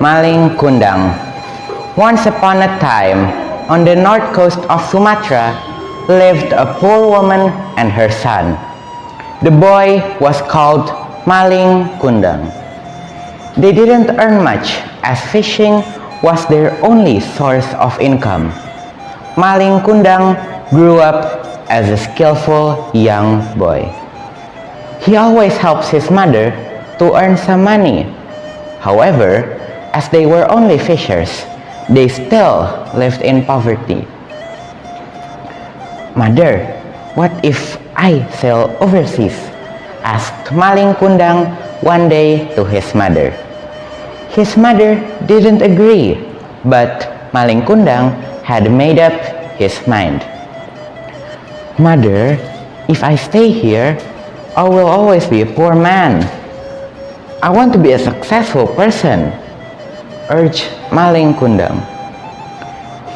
Maling Kundang. Once upon a time, on the north coast of Sumatra, lived a poor woman and her son. The boy was called Maling Kundang. They didn't earn much, as fishing was their only source of income. Maling Kundang grew up as a skillful young boy. He always helps his mother to earn some money. However, as they were only fishers, they still lived in poverty. "Mother, what if I sail overseas?" asked Maling Kundang one day to his mother. His mother didn't agree, but Maling Kundang had made up his mind. "Mother, if I stay here, I will always be a poor man. I want to be a successful person," urged Maling Kundang.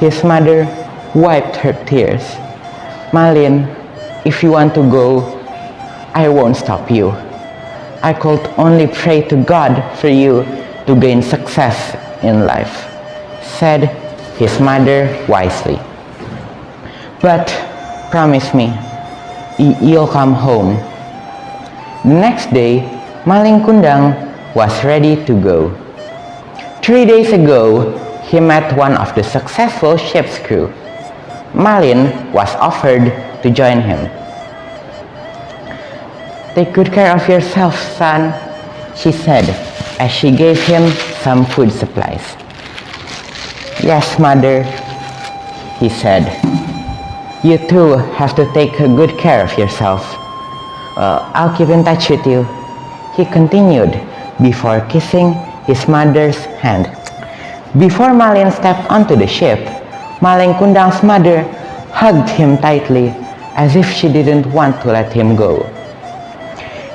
His mother wiped her tears. "Malin, if you want to go, I won't stop you. I could only pray to God for you to gain success in life," said his mother wisely. "But promise me, you'll come home." The next day, Maling Kundang was ready to go. 3 days ago, he met one of the successful ship's crew. Malin was offered to join him. "Take good care of yourself, son," she said as she gave him some food supplies. "Yes, mother," he said. "You too have to take good care of yourself. I'll keep in touch with you," he continued before kissing his mother's hand. Before Malin stepped onto the ship, Maling Kundang's mother hugged him tightly as if she didn't want to let him go.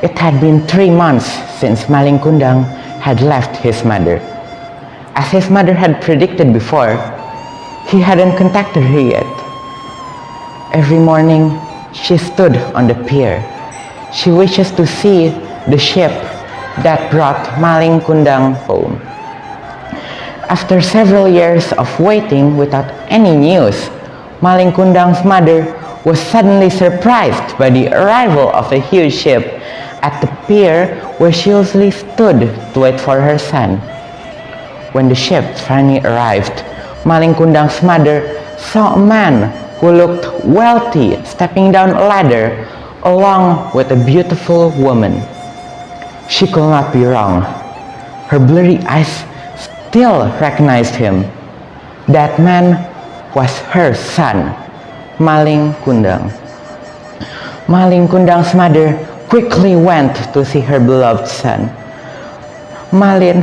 It had been 3 months since Maling Kundang had left his mother. As his mother had predicted before, he hadn't contacted her yet. Every morning, she stood on the pier. She wishes to see the ship that brought Maling Kundang home. After several years of waiting without any news, Maling Kundang's mother was suddenly surprised by the arrival of a huge ship at the pier where she usually stood to wait for her son. When the ship finally arrived, Maling Kundang's mother saw a man who looked wealthy stepping down a ladder along with a beautiful woman. She could not be wrong. Her blurry eyes still recognized him. That man was her son, Maling Kundang. Maling Kundang's mother quickly went to see her beloved son. "Malin,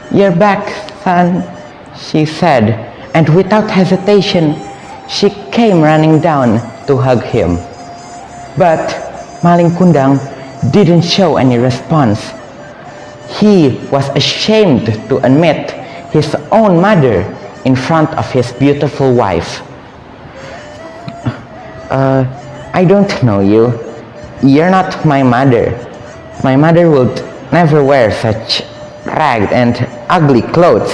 you're back, son," she said, and without hesitation, she came running down to hug him. But Maling Kundang didn't show any response. He was ashamed to admit his own mother in front of his beautiful wife. "I don't know you. You're not my mother. My mother would never wear such ragged and ugly clothes,"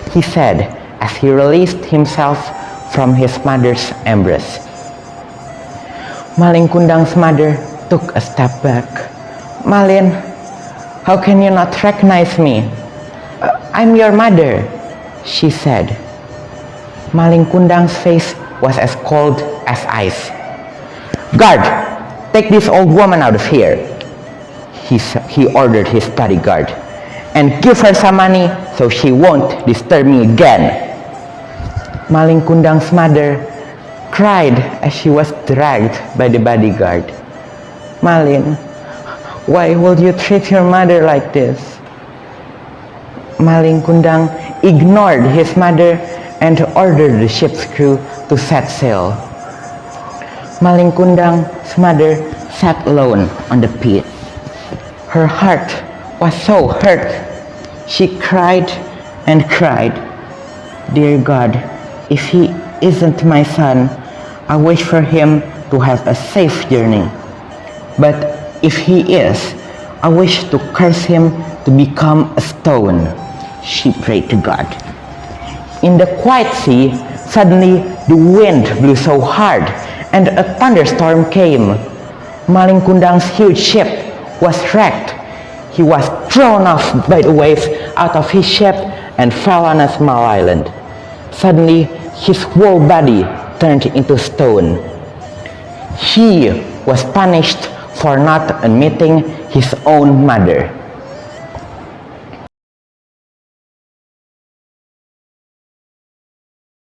he said as he released himself from his mother's embrace. Maling Kundang's mother took a step back. "Malin, how can you not recognize me? I'm your mother," she said. Maling Kundang's face was as cold as ice. "Guard, take this old woman out of here," he ordered his bodyguard, "and give her some money so she won't disturb me again." Maling Kundang's mother cried as she was dragged by the bodyguard. "Malin, why will you treat your mother like this?" Maling Kundang ignored his mother and ordered the ship's crew to set sail. Maling Kundang's mother sat alone on the pier. Her heart was so hurt. She cried and cried. "Dear God, if he isn't my son, I wish for him to have a safe journey. But if he is, I wish to curse him to become a stone," she prayed to God. In the quiet sea, suddenly the wind blew so hard and a thunderstorm came. Maling Kundang's huge ship was wrecked. He was thrown off by the waves out of his ship and fell on a small island. Suddenly, his whole body turned into stone. He was punished for not admitting his own mother.